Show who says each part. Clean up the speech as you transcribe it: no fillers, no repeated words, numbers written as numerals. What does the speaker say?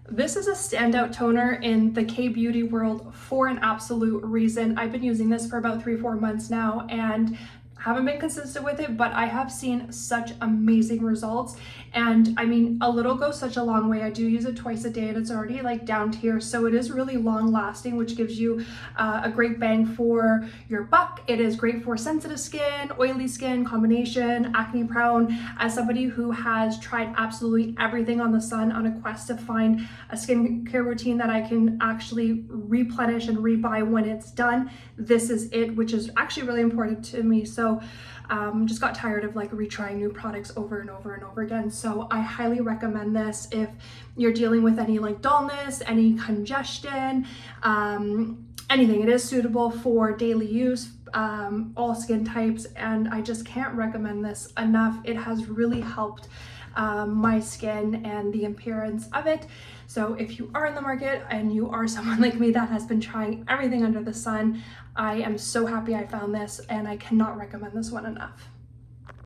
Speaker 1: This is a standout toner in the K-beauty world for an absolute reason. I've been using this for about 3-4 months now and haven't been consistent with it, but I have seen such amazing results. And I mean, a little goes such a long way. I do use it twice a day and it's already like down here. So it is really long lasting, which gives you a great bang for your buck. It is great for sensitive skin, oily skin, combination, acne prone. As somebody who has tried absolutely everything on the sun on a quest to find a skincare routine that I can actually replenish and rebuy when it's done, this is it, which is actually really important to me. So just got tired of like retrying new products over and over and over again. So I highly recommend this if you're dealing with any like dullness, any congestion, anything. It is suitable for daily use, all skin types, and I just can't recommend this enough. It has really helped my skin and the appearance of it. So if you are in the market and you are someone like me that has been trying everything under the sun, I am so happy I found this and I cannot recommend this one enough.